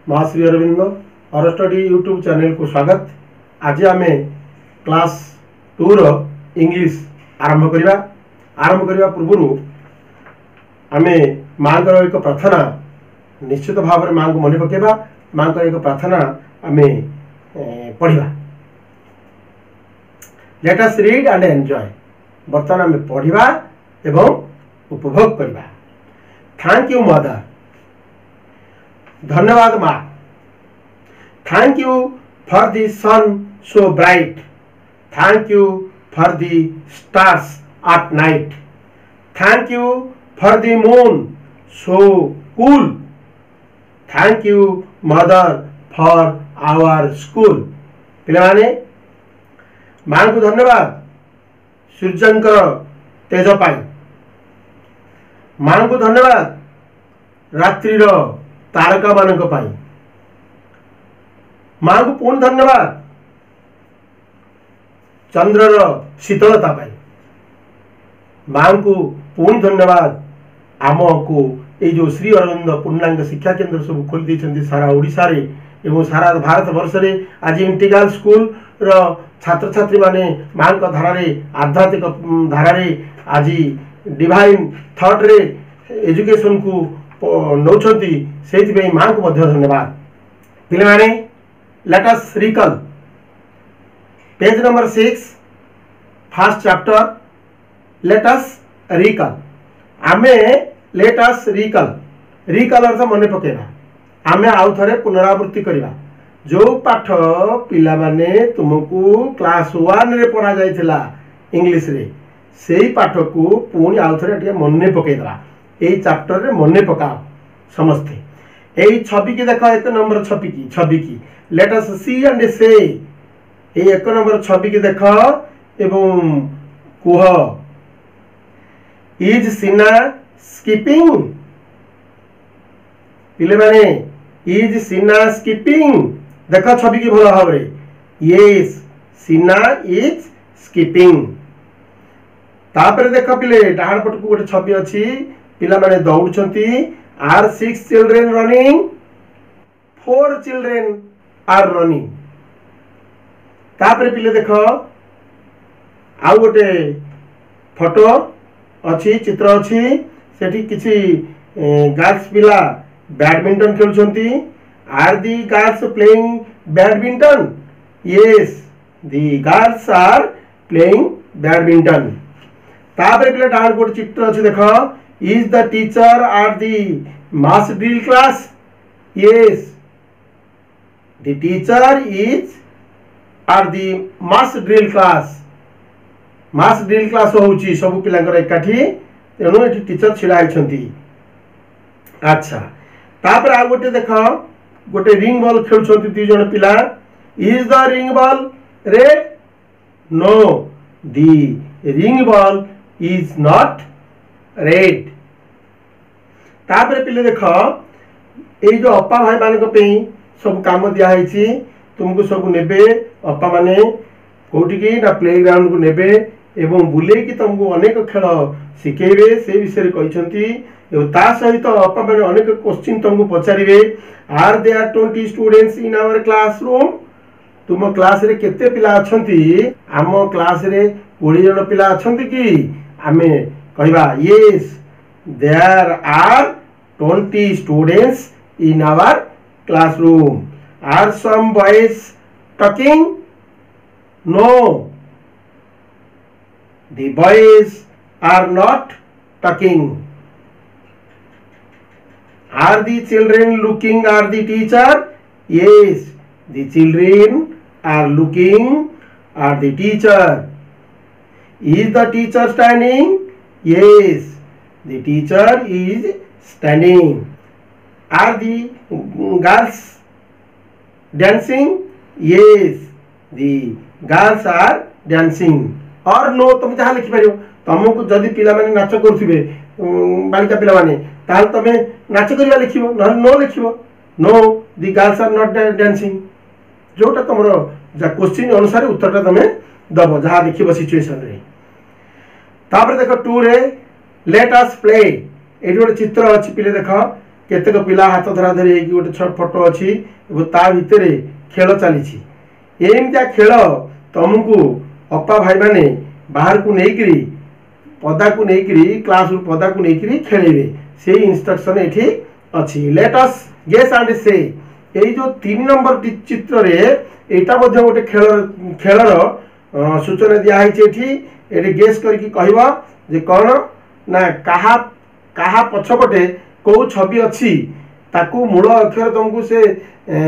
महाश्री अरविंद और study YouTube channel को स्वागत। आज आम क्लास 2 रो इंग्लिश आरंभ करने पूर्व आम माँ एक प्रार्थना निश्चित भाव में माँ को मन पकेबा। माँ एक प्रार्थना आम पढ़ा। Let us read and enjoy. बर्तमान आम पढ़ा एवं उपभोग करवा। Thank you mother. धन्यवाद माँ। Thank you for the sun so bright. Thank you for the stars at night. Thank you for the moon so cool. Thank you mother for our school. पिलाने माँ को धन्यवाद सूर्यंकर तेज पाई। माँ को धन्यवाद रात्रि तारका मानक पाई। माँ को पुणी धन्यवाद चंद्रर शीतलता पाई। माँ को पुणी धन्यवाद आम को ये जो श्री अरविंद पूर्णांग शिक्षा केन्द्र सब खोली देते सारा ओडिशा रे एवं सारा भारत वर्ष रे आज इंटीग्रल स्कूल रो छात्र छात्री माने माँ का धारा आध्यात्मिक धारा आज डिवाइन थॉट रे एजुकेशन को नौछंती से माँ को धन्यवाद। पिलाने let us recall page number 6 first chapter let us recall. आमे लेट अस रिकल अर्थ मन पकेबा। आमे आउ थरे पुनरावृत्ति करवा। जो पाठ पिला माने तुमको क्लास 1 रे पढ़ा जाइथिला इंग्लिश रे सेही पाठ को पुणी आउ थरे टिके मन पकेदवा। एई चैप्टर रे मन पकाओ समस्ते। एई छवि की देखो एक नंबर छवि की लेट अस सी एंड से। एई एक नंबर छवि की देखो एवं कुह इज सीना स्कीपिंग। पिले माने इज सीना स्कीपिंग देखो छवि की भल भाव रे। यस सीना इज स्कीपिंग। तापर देखो पिले डाहाण पट को गोटे छवि अछि। पिला माने दौड़छंती। Are 6 children running 4 children are running. तापर पिले देखो आउ गोटे फोटो अछि चित्र अछि। सेठी किछि गर्ल्स पिला बैडमिंटन खेलुछंती। Are the girls playing badminton? Yes the girls are playing badminton. तापर पिला डाउन कोड चित्र अछि देखो। Is the teacher at the mass drill class? Yes the teacher is at the mass drill class. Mass drill class होउची सब पिलांकर एकाठी तेणु एठी टीचर छिड़ा आइछंती। अच्छा तापर आ गोटे देखो गोटे रिंग बॉल खेलुछंती दी जण पिला। Is the ring ball red? Know the ring ball is not red. तापर पिले देखो ए जो अपा भाई मानक पे सब काम दिया है। तुमको सब नेबे अपा माने कोठी की ना प्ले ग्राउंड को नेबे एवं बुले की तुमको अनेक खेल शिखेबे से विषय कहते। ता सहित अपा माने अनेक क्वेश्चन तुमको पचारे। Are there 20 students in our classroom? तुम क्लास रे केते पिला अछंती? आम क्लास रे 20 जन पिला अछंती कि? आमे कहबा yes there are 20 students in our classroom. Are some boys talking? No the boys are not talking. Are the children looking at the teacher? Yes, the children are looking at the teacher. Is the teacher standing? Yes, the teacher is standing. Are the girls dancing? Yes, the girls are dancing. Or no तुम जहाँ लिखि पारियो। तुमको जदि पिला माने नाच करथिबे बालिका पिला माने ताल तमे नाच करिया लिखिबो न नो लिखिबो। No the girls are not dancing. जोटा तमरो जा क्वेश्चन अनुसार उत्तरटा तमे दबो जहाँ लिखिबो सिचुएशन रे। तापर देखो 2 रे लेट अस प्ले। ए जो चित्र अछि पिले देखो केतेक पिला हाथ धरा धरी गोटे फोटो अच्छी ता भितर खेल चली एमतिया खेल तुमको अपा भाई माने बाहर को लेकरी पदा को लेकरी क्लास पदा को लेकरी खेलेबे से इंस्ट्रक्शन एठी अच्छी। लेट अस गेस एंड से ये जो 3 नंबर चित्र रे एटा मध्ये गोटे खेलर सूचना दिया है गेस करके कहबा जे कौन ना कहा कहा पछपटे को छवि अच्छी ताकू मूल अक्षर तुमको से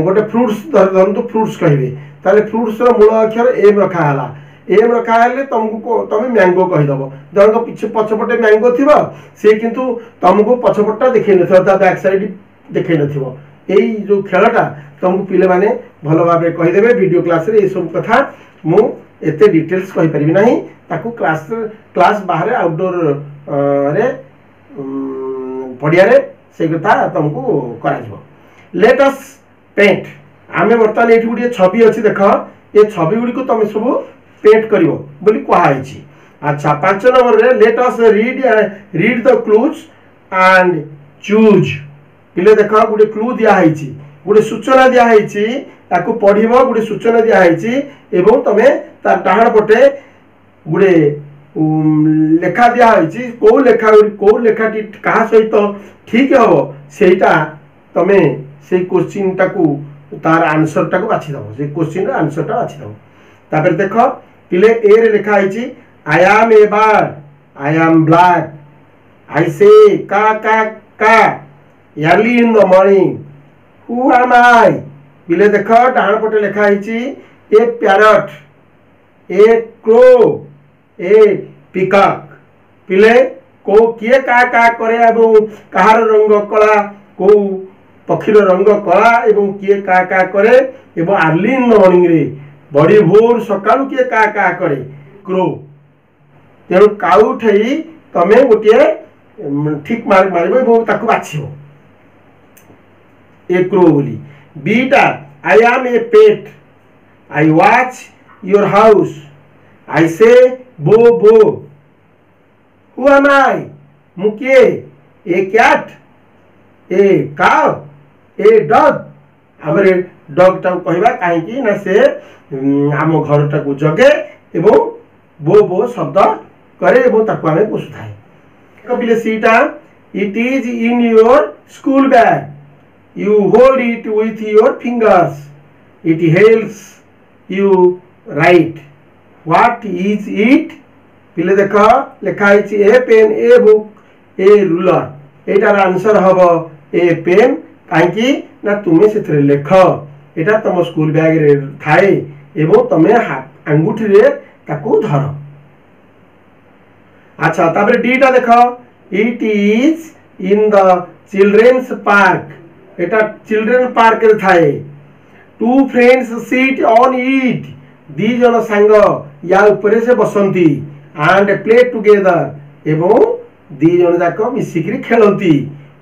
गोटे फ्रुट्स धरतु फ्रुट्स कहे ताले फ्रुट्स मूल अक्षर एम रखाला एम रखाले तुमको तुम मैंगो कहीदेव जन पिछ पछपटे मैंगो थी सी किंतु तुमको पछपटा देखे न बैक साइड देखे न यही जो खेलटा तुमको पिले माने भल भाव कहीदेवे वीडियो क्लास रे सब कथा मु एते डिटेल्स कहि परिबि नाही ताकू क्लास बाहर आउटडोर रे पड़िया रे से कथा तुमको करा। लेट अस पेंट आमे बर्तमान एठी गुडी छवि अछि देख ये छवि गुडी को तुम सब पेंट करिवो बोली कहा छी। अच्छा 5 नंबर रे late us read the clues and choose पिले देख गोटे क्लू दिया है गोटे सूचना दिया है पढ़व गोटे सूचना दिया है एवं तमें तार डाहाण पटे गोटे लेखा दिया है कौ लेखाटी क्या सहित ठीक हम सेटा तमें से क्वेश्चन टाकू तार आंसर टाकू बाछीदेव से क्वेश्चन आंसर टा बाछीदेव तापर देख पिले ए रे लिखा है I am a bird I am black आई से का early in the morning who am I पिले देख डाहाण पटे लिखा है ए पैरट ए क्रो ए पिकॉक पिले को किए का करे एवं कहार रंग कला को पक्षीर रंग कला एवं किए का करे एवं अर्ली इन द मॉर्निंग रे बड़ी भोर सकाळु किए का करे क्रो तेणु काउ ठई तमे गोटे ठीक मार्क मारिबो ताकू बाछिबो ए क्रो बोली बीटा I am a pet I watch your house I say bow who am आई मुके ए कैट ए काव ए डॉग हमरे डॉग टा कहबा काहे कि ना से आम घर टा को जगे एवं बो शब्द करे एवं ताकू आमे पोसुथाए कपिले सीटा it is in your school bag you hold it with your fingers it helps you write what is it पिले देख लिखा है a pen a book a ruler एटार आंसर हम ए पेन कहीं ना तुम्हें से लेख एटा तुम स्कूल बैग रे थाए एवं तुम्हें अंगूठी रे ताकू धर। अच्छा तापर डीटा देख it is in the children's park एटा चिल्ड्रेन पार्क रे थाए two friends sit on it दी जन सांग या ऊपर से बसंती एंड प्ले टुगेदर एवं दी जन जाक मिसिकरी खेलंती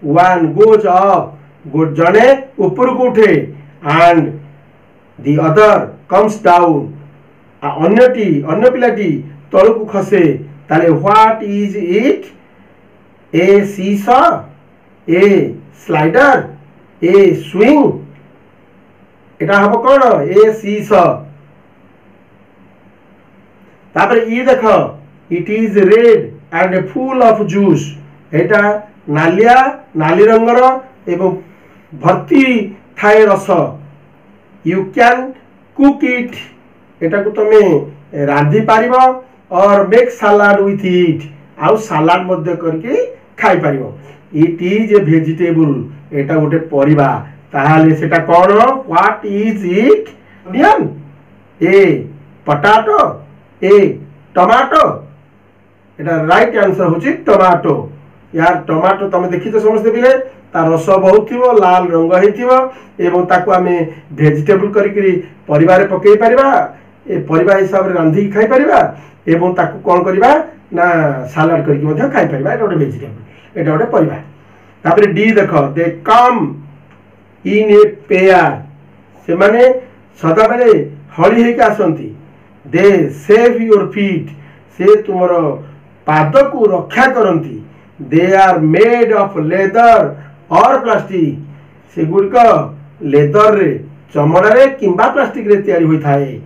वन गोज अप जने ऊपर को उठे and the other comes down अन्य पिलाटी तल को खसे ताले व्हाट इज इट ए सीसा ए स्लाइडर ए स्विंग एटा हम कौन ए सीस तापर ई देख it is red and full of juice एटा नालिया नाली रंगर एवं भर्ती थाए रस यू कैन कुक इट एटा को तमे रांधी पारिबो और मेक सलाड विथ इट आउ सलाड मध्य करके खाई पारिबो इट इज ए वेजिटेबल एटा गोटे परिबा ताहाले सेटा कोन what is it onion a potato a tomato एटा राइट आंसर होची टमाटो यार टमाटो तमे देखि तो समझते बिले तार रस बहुत थिवो लाल रंग हेथिवो एवं ताको आमे वेजिटेबल करी परिवार पकई परिबा ए परिबा हिसाब रे रांधी खाई परिबा एवं ताको कोन करिबा ना सलाड करके मध्ये खाई परिबा एटा गोटे वेजिटेबल एटा गोटे परिबा। तापर डी देख दे कम इन ए पेयर से माने सदा बेले हळी हेके आसंती दे सेव योर फीट से तुमरो पाद को रक्षा करंती they are made of leather और प्लास्टिक से गुड़िक लेदर रे चमड़ा रे किंबा प्लास्टिक रे तैयारी होई थाए।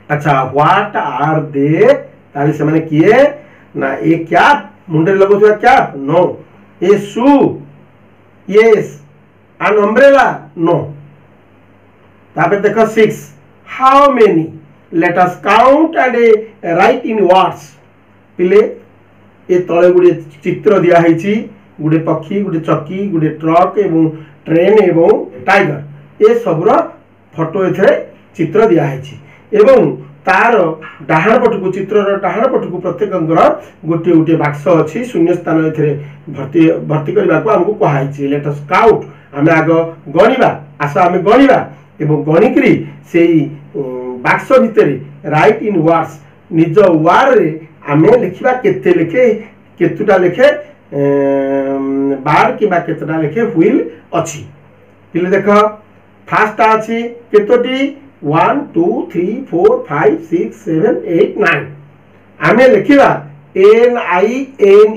अच्छा व्हाट आर दे ताले से माने किए ना ए कैप मुंडे लगोथुआ cap no a shoe yes an umbrella no. तापर देखो 6 how many let us count and write in words. पिले ए तले गुडे चित्र दिया हैछि गुडे पक्षी गुडे चक्की गुडे ट्रक एवं ट्रेन एवं टाइगर ए सबरो फोटो एथरे चित्र दिया हैछि एवं तार डाहाण पटकू चित्रर डाहाण पटकू प्रत्येक गोटे गोटे बाक्स अच्छी शून्य स्थान एथरे भर्ती भर्ती करने को आमको कहुई। लेट अस काउंट आम आग गणिबा आस आम गणिबा एवं गणिकी से बाक्स भितर राइट इन वर्ड्स निज वार रे आम लिखा केते लेखे केतुटा लेखे बार कि केतटा लेखे व्हील अच्छी। पिले देख फास्टा अच्छी केतोटी 1 2 3 4 5 6 7 8 9 आम लिखा NINE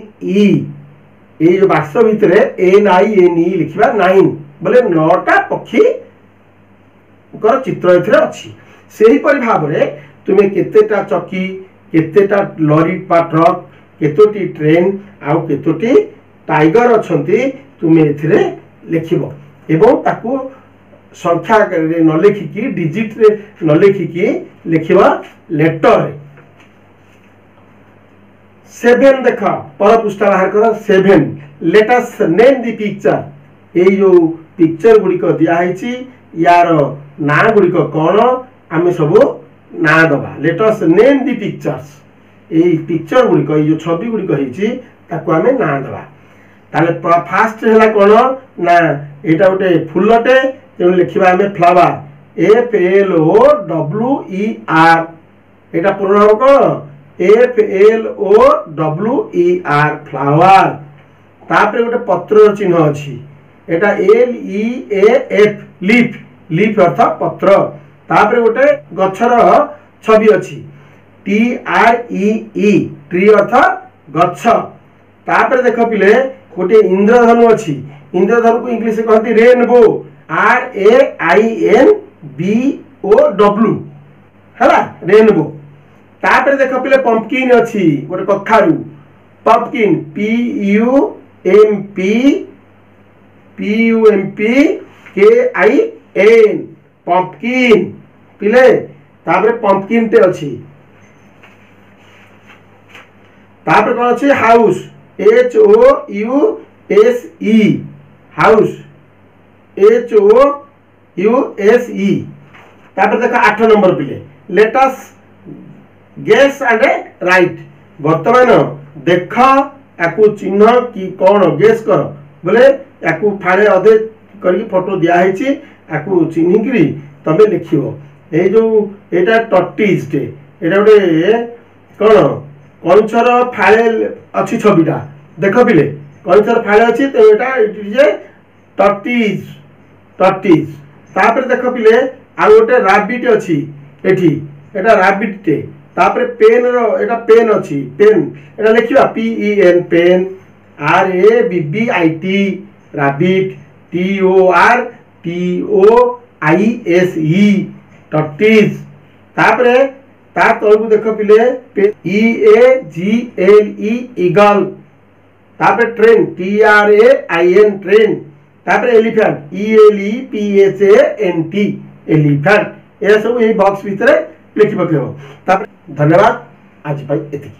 ये जो बाक्स भितर NINE लिखा 9 बोले 9टा पक्षी चित्र एथरे अच्छी। सेही परि भाव रे तुमे केतेटा चक्की केतेटा लॉरी बा ट्रक केतोटी ट्रेन आउ केतोटी टाइगर अछंती तुमे एथरे लिखिबो एवं ताकू संख्या रे न लिखिकी डिजिट रे न लिखिकी लिखिबा लेटर रे। 7 देखा पर पृष्ठा बाहर कर 7 let us name the picture. ए जो पिक्चर गुडी को दिया हैछि यार ना गुडी को कोन आमे सब ना दबा। Let us name the pictures ए पिक्चर गुडी को जो छवि गुडी को हैछि ताकू आमे ना दबा। ताले फास्ट हैला कोन ना एटा गोटे फुलटे तेणु लिखा आम फ्लावर FLOWER एटा पूर्ण हम कौन FLOWER फ्लावर। तापर गोटे पत्र चिन्ह अच्छी एटा LEAF लीफ लीफ अर्थ पत्र। तापर गोटे गछर छवि अच्छी TREE ट्री अर्थ गछ। तापर देख पिले गोटे इंद्रधनु अच्छी इंद्रधनु को इंग्लिश कहती रेनबो RAINBOW है रेनबो। तापर देख पिले पंपकिन अच्छी गोटे कखारू पंपकिन PUMPKIN पंपकिन पिले। तापर पंपकिन टे अच्छी। तापर कौन अच्छी हाउस HOUSE हाउस HOUSE। तापर देखो 8 नंबर पिले let us guess and write. वर्तमान देख याकू चिन्ह कि कौन गेस कर बोले याकू फाड़े अधे करके फोटो दिया हैछि याकू चिन्हिकरी तबे लिखिबो। ए जो एटा टर्टिज टे एटा गोटे कौन कंचर फाड़े अच्छी छविटा देख पिले कंचर फाड़े अच्छी तो एटा जे टर्टिज टर्टिज। तापर देख पिले आ गोटे रैबिट अच्छी एठी एटा रैबिट टे। तापर पेन रो एटा पेन अच्छी पेन एटा लिखिबा PEN pen RABBIT rabbit TORTOISE tortoise. तापर ता तळकु देख पिले EAGLE ईगल। तापर ट्रेन TRAIN ट्रेन। तापर एलिफेंट ELEPHANT एलिफेंट। ये सब यही बॉक्स भीतर लिखि पकेबो। तापर धन्यवाद आज भाई एति।